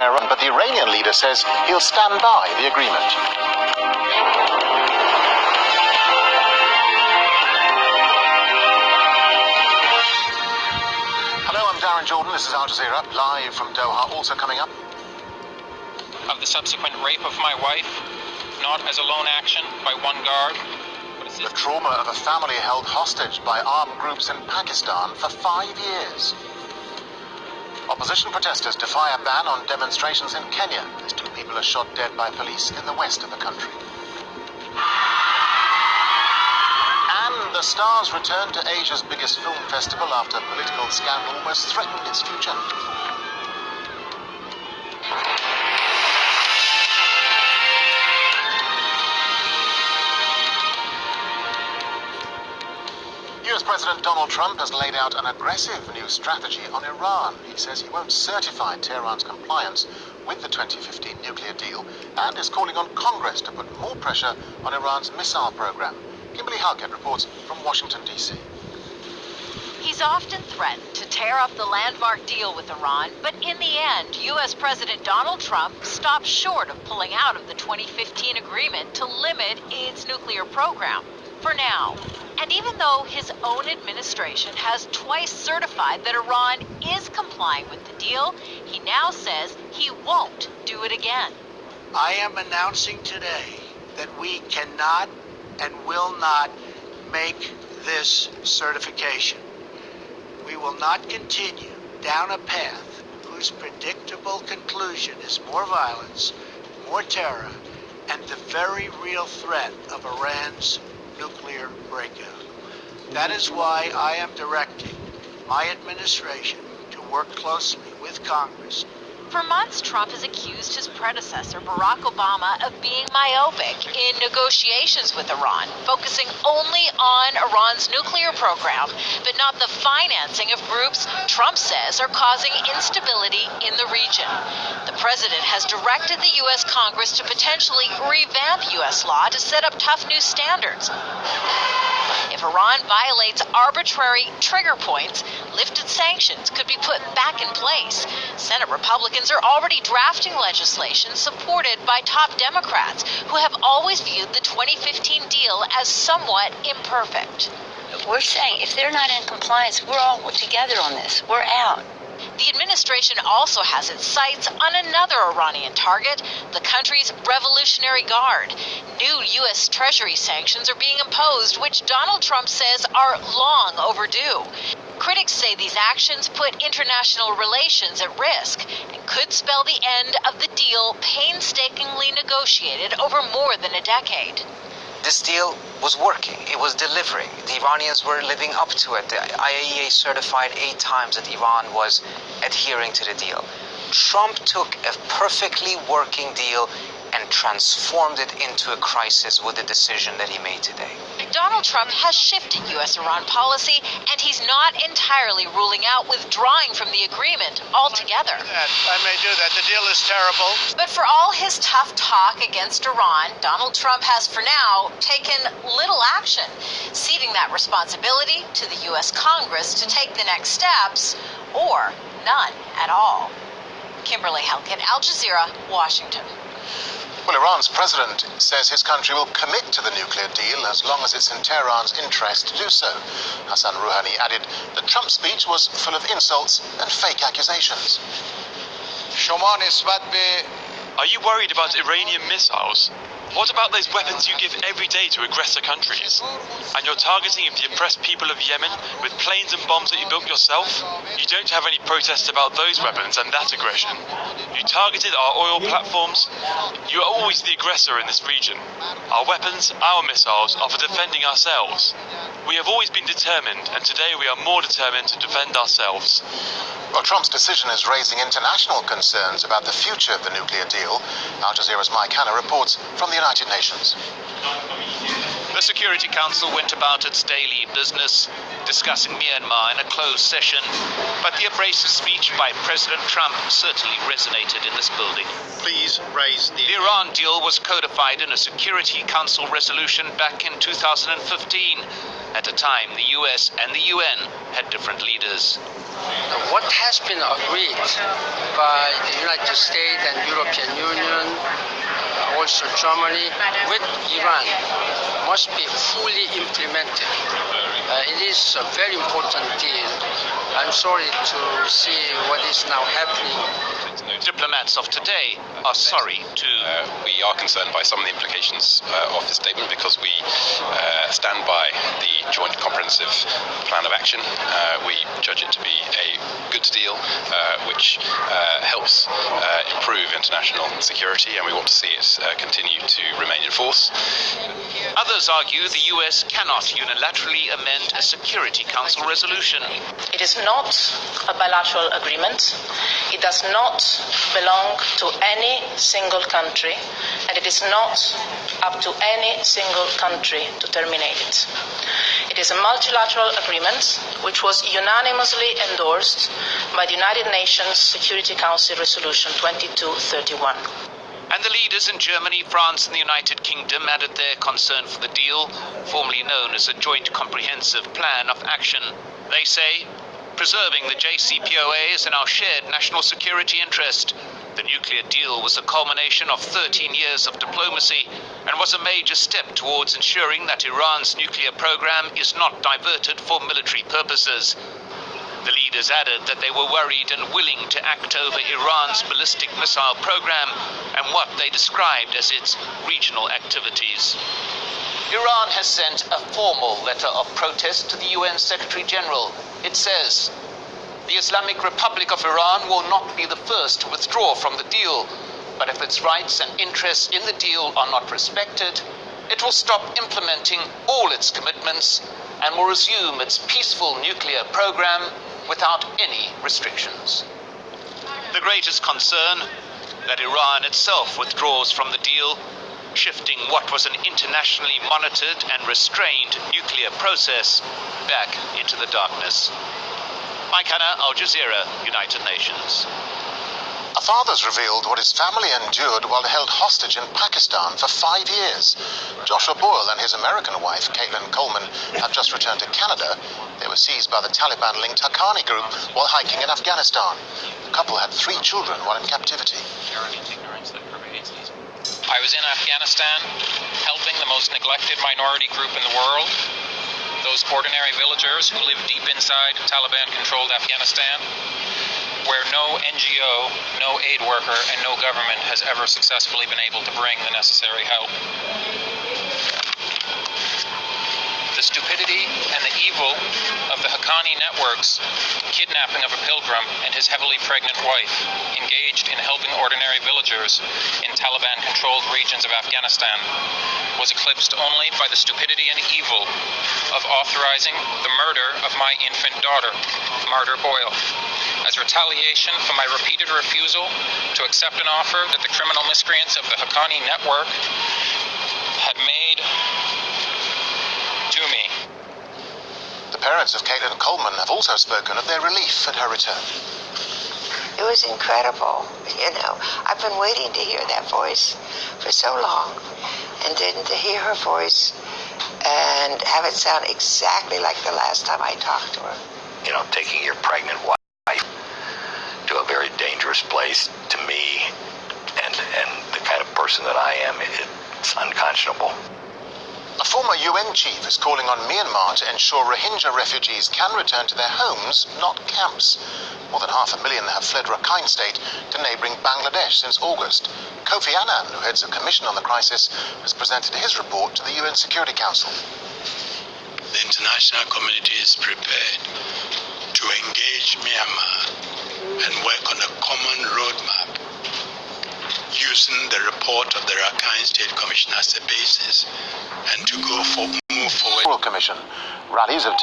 Iran, but the Iranian leader says he'll stand by the agreement. Hello, I'm Darren Jordan. This is Aljazeera, live from Doha. Also coming up, of the subsequent rape of my wife, not as a lone action by one guard, but the trauma of a family held hostage by armed groups in Pakistan for 5 years. Opposition protesters defy a ban on demonstrations in Kenya as 2 people are shot dead by police in the west of the country. And the stars return to Asia's biggest film festival after political scandal almost threatened its future. US President Donald Trump has laid out an aggressive new strategy on Iran. He says he won't certify Tehran's compliance with the 2015 nuclear deal and is calling on Congress to put more pressure on Iran's missile program. Kimberly Halkett reports from Washington, D.C. He's often threatened to tear up the landmark deal with Iran, but in the end, U.S. President Donald Trump stopped short of pulling out of the 2015 agreement to limit its nuclear program. For now. And even though his own administration has twice certified that Iran is complying with the deal, he now says he won't do it again. I am announcing today that we cannot and will not make this certification. We will not continue down a path whose predictable conclusion is more violence, more terror, and the very real threat of Iran's nuclear breakout. That is why I am directing my administration to work closely with Congress. For months, Trump has accused his predecessor, Barack Obama, of being myopic in negotiations with Iran, focusing only on Iran's nuclear program, but not the financing of groups Trump says are causing instability in the region. The president has directed the U.S. Congress to potentially revamp U.S. law to set up tough new standards. If Iran violates arbitrary trigger points, lifted sanctions could be put back in place. Senate Republicans are already drafting legislation supported by top Democrats who have always viewed the 2015 deal as somewhat imperfect. We're saying if they're not in compliance, we're all together on this. We're out. The administration also has its sights on another Iranian target, the country's Revolutionary Guard. New U.S. Treasury sanctions are being imposed, which Donald Trump says are long overdue. Critics say these actions put international relations at risk and could spell the end of the deal painstakingly negotiated over more than a decade. This deal was working. It was delivering. The Iranians were living up to it. The IAEA certified 8 times that Iran was adhering to the deal. Trump took a perfectly working deal and transformed it into a crisis with the decision that he made today. Donald Trump has shifted U.S.-Iran policy, and he's not entirely ruling out withdrawing from the agreement altogether. I may do that. The deal is terrible. But for all his tough talk against Iran, Donald Trump has for now taken little action, ceding that responsibility to the U.S. Congress to take the next steps, or none at all. Kimberly Halkett, Al Jazeera, Washington. Well, Iran's president says his country will commit to the nuclear deal as long as it's in Tehran's interest to do so. Hassan Rouhani added that Trump's speech was full of insults and fake accusations. Are you worried about Iranian missiles? What about those weapons you give every day to aggressor countries? And you're targeting the oppressed people of Yemen with planes and bombs that you built yourself? You don't have any protests about those weapons and that aggression. You targeted our oil platforms. You are always the aggressor in this region. Our weapons, our missiles are for defending ourselves. We have always been determined, and today we are more determined to defend ourselves. Well, Trump's decision is raising international concerns about the future of the nuclear deal. Al Jazeera's Mike Hanna reports from the United Nations. The Security Council went about its daily business, discussing Myanmar in a closed session, but the abrasive speech by President Trump certainly resonated in this building. Please raise The Iran deal was codified in a Security Council resolution back in 2015 at a time the US and the UN had different leaders. What has been agreed by the United States and European Union, also Germany, with Iran must be fully implemented. It is a very important deal. I'm sorry to see what is now happening. Diplomats of today are sorry too. We are concerned by some of the implications of this statement because we stand by the Joint Comprehensive Plan of Action. We judge it to be a good deal which helps improve international security, and we want to see it continue to remain in force. Others argue the US cannot unilaterally amend a Security Council resolution. It is not a bilateral agreement. It does not belong to any single country, and it is not up to any single country to terminate it. It is a multilateral agreement which was unanimously endorsed by the United Nations Security Council Resolution 2231. And the leaders in Germany, France, and the United Kingdom added their concern for the deal, formerly known as a Joint Comprehensive Plan of Action. They say, preserving the JCPOA is in our shared national security interest. The nuclear deal was a culmination of 13 years of diplomacy and was a major step towards ensuring that Iran's nuclear program is not diverted for military purposes. The leaders added that they were worried and willing to act over Iran's ballistic missile program and what they described as its regional activities. Iran has sent a formal letter of protest to the UN Secretary General. It says, "The Islamic Republic of Iran will not be the first to withdraw from the deal, but if its rights and interests in the deal are not respected, it will stop implementing all its commitments and will resume its peaceful nuclear program without any restrictions." The greatest concern, that Iran itself withdraws from the deal, shifting what was an internationally monitored and restrained nuclear process back into the darkness. Mike Hanna, Aljazeera, United Nations. A father's revealed what his family endured while held hostage in Pakistan for 5 years. Joshua Boyle and his American wife, Caitlin Coleman, have just returned to Canada. They were seized by the Taliban-linked Haqqani group while hiking in Afghanistan. The couple had 3 children while in captivity. I was in Afghanistan, helping the most neglected minority group in the world, those ordinary villagers who live deep inside Taliban-controlled Afghanistan, where no NGO, no aid worker, and no government has ever successfully been able to bring the necessary help. The stupidity and the evil of the Haqqani network's kidnapping of a pilgrim and his heavily pregnant wife, engaged in helping ordinary villagers in Taliban-controlled regions of Afghanistan, was eclipsed only by the stupidity and evil of authorizing the murder of my infant daughter, Martyr Boyle, as retaliation for my repeated refusal to accept an offer that the criminal miscreants of the Haqqani network had made to me. The parents of Caitlin Coleman have also spoken of their relief at her return. It was incredible, I've been waiting to hear that voice for so long, and then to hear her voice and have it sound exactly like the last time I talked to her. Taking your pregnant wife to a very dangerous place, to me, and the kind of person that I am, it's unconscionable. A former UN chief is calling on Myanmar to ensure Rohingya refugees can return to their homes, not camps. More than 500,000 have fled Rakhine State to neighbouring Bangladesh since August. Kofi Annan, who heads a commission on the crisis, has presented his report to the UN Security Council. The international community is prepared to engage Myanmar and work on a common roadmap using the report of the Rakhine State Commission as a basis and to move forward. Commission rallies have